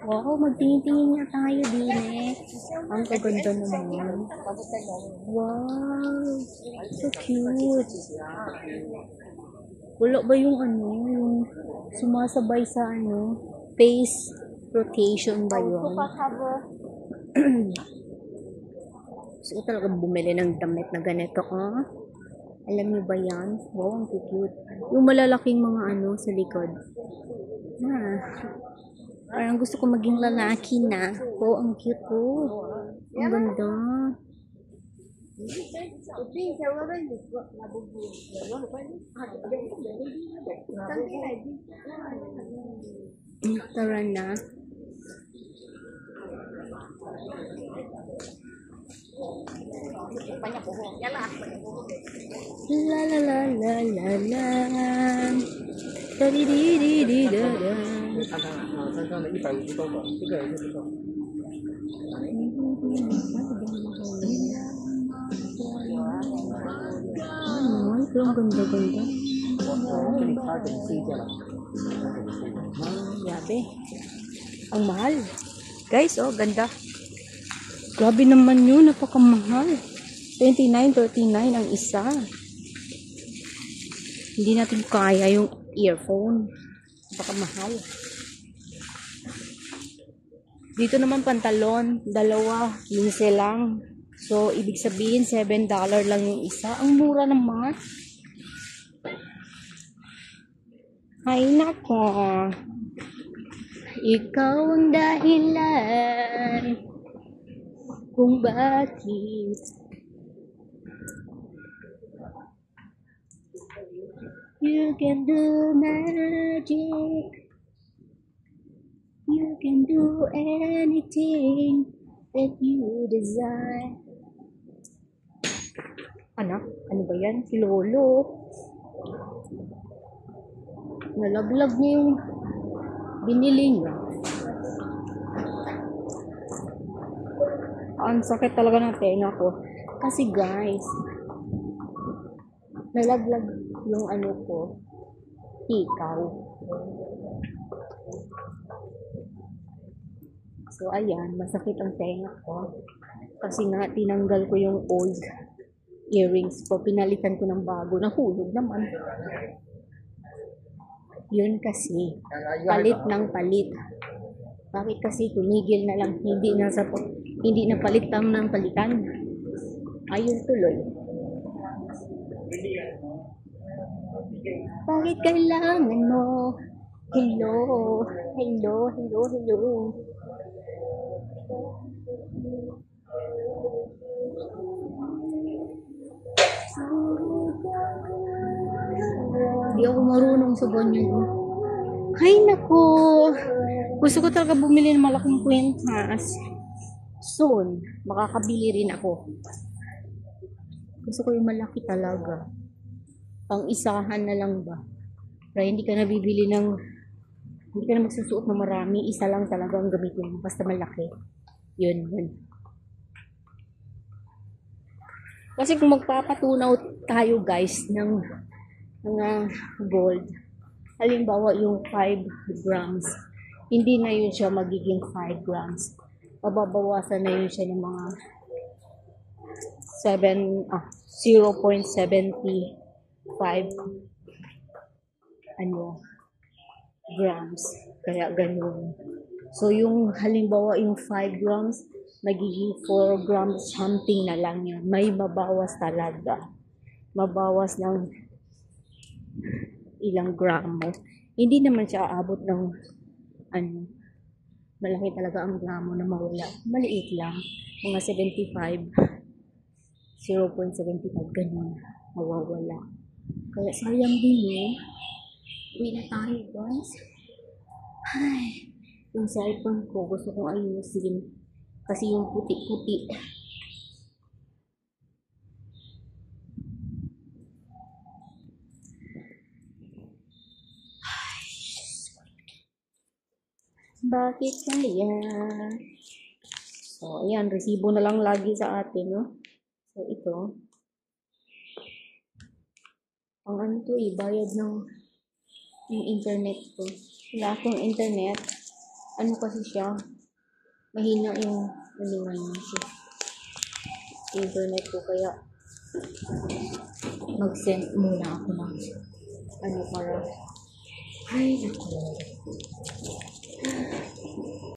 Wow, magtingin-tingin nga tayo din eh. Ang kaganda naman. Wow, so cute. Wala ba yung ano, yung sumasabay sa ano, face rotation ba yun? Gusto ko talaga bumili ng damit na ganito, ah. Alam niyo ba yan? Wow, ang cute. Yung malalaking mga ano sa likod. Ah, parang gusto ko maging lalaki na. Oh, ang cute ko. Ang ganda. Tara na. La la la la la la. Da di di di di da da. 山上的150多个，这个也是不错。Ay, pero ang ganda-ganda. 我给你开，给你试一下了。 Grabe. Ang mahal. Guys, oh, ganda. Grabe naman yun, napakamahal. 29.39 ang isa. Hindi natin kaya yung earphone. Napakamahal. Dito naman pantalon, dalawa, 15 lang. So, ibig sabihin, $7 lang yung isa. Ang mura naman. Ay, nako. Ikaw ang dahilan kung bakit you can do magic, you can do anything that you desire. Ano ba yan? Si Lolo. Nalaglag niya yung binili niya. Ang sakit talaga ng tenga ko. Kasi guys, nalaglag yung ano ko, ikaw. So ayan, masakit ang tenga ko. Kasi nga, tinanggal ko yung old earrings ko. Pinalitan ko ng bago. Nahulog naman. Yun kasi, palit ng palit. Bakit kasi tumigil na lang, hindi na palitan ng palitan. Ayun tuloy. Bakit kailangan mo? Hello, hello, hello, hello. Hindi ako marunong sa ganyan. Ay, nako. Gusto ko talaga bumili ng malaking kwintas. Soon, makakabili rin ako. Gusto ko yung malaki talaga. Pang isahan na lang ba? Kaya hindi ka na magsusuot ng marami. Isa lang talaga ang gamitin mo. Basta malaki. Yun. Kasi kung magpapatunaw tayo guys ng gold, halimbawa yung 5 grams, hindi na yun siya magiging 5 grams. Mababawasan na yun siya ng mga 0.75 grams. Kaya ganun. So yung halimbawa yung 5 grams, magiging 4 grams something na lang yan. May mabawas talaga. Mabawas ng ilang gramo. Hindi naman siya aabot ng malaki talaga ang gramo na mawala. Maliit lang. Mga 75. 0.75 ganun. Mawawala. Kaya sayang din eh. Uwi na tayo guys. Ay, yung cellphone ko gusto kong ayusin. Kasi yung puti-puti. Bakit kaya? So, ayan, resibo na lang lagi sa atin, no? So, ito. Ang ano to bayad ng yung internet ko. Wala akong internet. ano kasi siya, mahina yung niya siya. Internet ko, kaya mag-send muna ako ng ano para, ay naku.